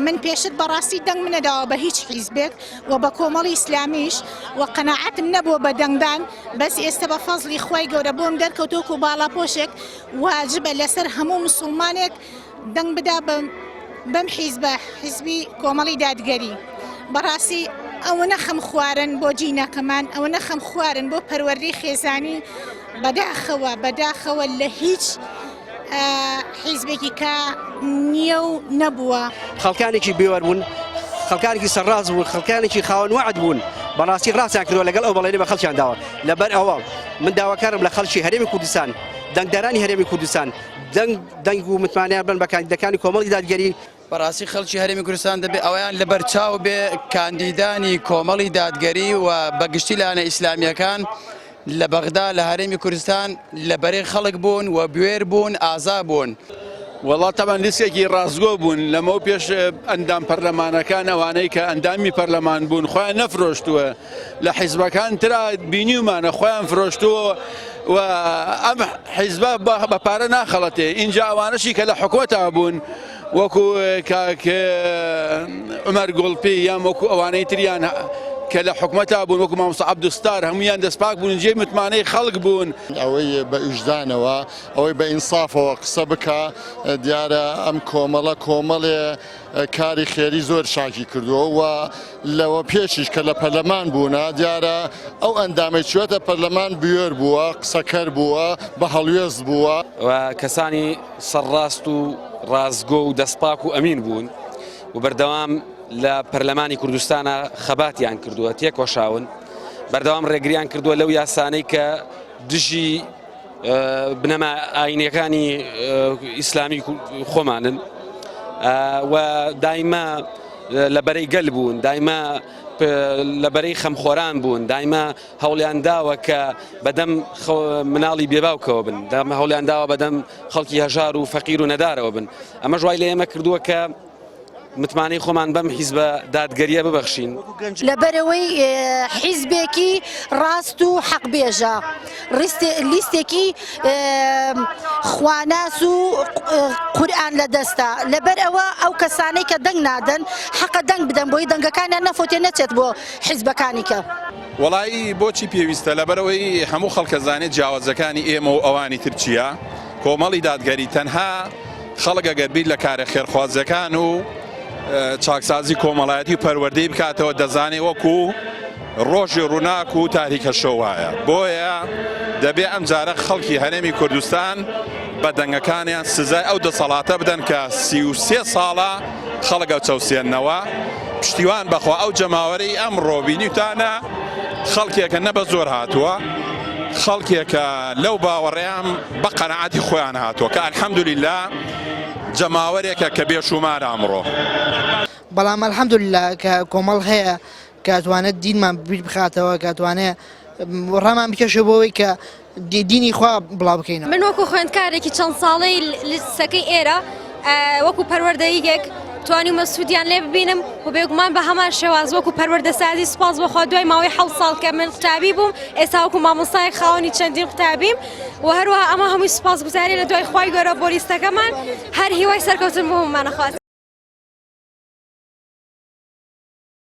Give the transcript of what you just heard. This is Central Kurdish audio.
من پێشت بەڕاستی دەنگ منەداوە بە هیچ حیزبێک و بە کۆمەڵی ئیسلامیش و قەناعەتم نەبووە بە دەنگدان، بەس ئێستا بە فەزلی خۆی گەورە بۆم دەرکەوتووە و باڵاپۆشێک واجبە لەسەر هەموو مسلمانێک دەنگ بدا بەم حیزبە، حیزبی کۆمەڵی دادگەری. بەڕاستی ئەوە نەخەم خوارن بۆ جینەکەمان، ئەوە نەخەم خوارن بۆ پەروەردەی خێزانی بەداخەوە لە هیچ حیزبێکی کە نییە و نەبووە. خەڵکانێکی بێوەر بوون، خەڵکانێکی سەرڕاز بوون، خەڵکانێکی خاوەن وعد بوون، بەڕاستی ڕاستیان کردووە لەگەڵ ئەو بەڵێنە بە خەڵکیان داوە. لەبەر ئەوە من داواکارم لە خەڵکی هەرێمی کوردستان، دەنگدارانی هەرێمی کوردستان دەنگ و متمانیان بن بە کاندیدەکانی کۆمەڵی دادگەری. بەڕاستی خەڵکی هەرێمی کوردستان دەبێت ئەویان لەبەر چاو بێ کاندیدانی کۆمەڵی دادگەری و بەگشتی لایەنە ئیسلامیەکان لە بەغدا لە هەرێمی کوردستان لەبەرەی خەڵک بوون و بوێر بوون، ئازا بوون. وڵات تەمان لیستێکی ڕاستگۆ بوون لەمە پێش ئەندام پەرلەمانەکان ئەوانەی کە ئەندامی پەرلەمان بوون خۆیان نەفرۆشتووە، لە حیزبەکان ترا بینیومانە خۆیان فرۆشتووە و ئەم حیزبە بە پارە ناخەڵەتێ. اینجا ئەوانەشی کە لە حکوومەتە بوون وەکو عومەر گوڵپی یان وەکو ئەوانەی تریان کە لە حکوومەتە بوون وەکو مامۆستا عەبدوستار هەمویان دەستپاک بوون، جێ متمانەی خەڵک بوون. ئەوەی بە ئوجدانەوە ئەوەی بە ئینسافەوە قسە بکە، دیارە ئەم کۆمەڵێ کاری خێری زۆر شاکی کردووە و لەوە پێشیش کە لە پەرلەمان بوونە دیارە ئەو ئەندامەی چوێتە پەرلەمان بوێر بووە، قسەکەر بووە، بە هەڵوێز بووە و کەسانی سەرڕاست و ڕازگۆ و دەستپاک و ئەمین بوون و بەردەوام لە پەرلەمانی کوردستانە خەباتیان کردووە، تێکۆشاون، بەردەوام ڕێگریان کردووە لەو یاسانەی کە دژی بنەما ئاینیەکانی ئیسلامی خۆمانن و دایما لەبەرەی گەل بوون، دایما لەبەرەی خەمخۆران بوون، دایما هەوڵیان داوە کە بەدەم مناڵی بێباوکەوە بن، هەوڵیان داوە بەدەم خەڵکی هەژار و فەقیر و نەدارەوە بن. ئەمە ژوای لە ئێمە کردووە کە متمانەی خۆمان بەم حیزبە دادگەریە ببەخشین لەبەرەوەی حیزبێکی ڕاست و حەقبێژە، لیستێکی خواناس و قورئان لە دەستە. لەبەر ئەوە ئەو کەسانەی کە دەنگ نادەن حەقە دەنگ بدەن بۆی دەنگەکانیان نەفۆتێ نەچێت بۆ حیزبەکانی کە. وەڵایی بۆچی پێویستە؟ لەبەرەوەی هەموو خەڵکە زانێت جیاوازەکانی ئێمە و ئەوانی ترچیە کۆمەڵی دادگەری تەنها خەڵک ئەگەر بیت لە کارە خێرخوازەکان و چاکسازی کۆمەڵایەتی و پەروەردەی بکاتەوە دەزانێ وەکو ڕۆژی ڕووناک و تاریکە شەوایە. بۆیە دەبێ ئەم جارە خەڵکی هەرێمی کوردستان بە دەنگەکانیان سزای ئەو دەسەڵاتە بدەن کە 33 ساڵە خەڵک ئەو چەوسێننەوە. پشتیوان بەخوا ئەو جەماوەرەی ئەمڕۆ بینیوتانە خەڵکێکە نە بە زۆر هاتووە، خەڵکێکە لەو باوەڕێیان بە قەنەعەتی خۆیان هاتووە کە ئەلحەمدولیلا جەماوەرێکە کە بێشومارە ئەمڕۆ. بەڵام ئەلحەمدولیلا کە کۆمەڵ هەیە کاتوانێت دینمان بیر بخاتەوە، کاتوانێت ڕامان بکەشە بۆەوەی کە دینی خوا بڵاو بکەینەوە. من وەکو خوێندکارێکی چەند ساڵەی لیستەکەی ئێرە وەکو پەروەردەیەک توانیمە سوودیان لێ ببینم و بێگومان بە هەمان شێواز وەکو پەروەردەسازی سوپاس بەخوا دوای ماوەی 7 ساڵ کە من قوتابی بووم، ئێستا وەکو مامۆستایەک خاوەنی چەندین قوتابیم و هەروەها ئەمە هەمووی سوپاسگوزاری لە دوای خوای گەورە بۆ لیستەکەمان هەر هیوای سەرکەوتن بۆ هەمومانە خوازت.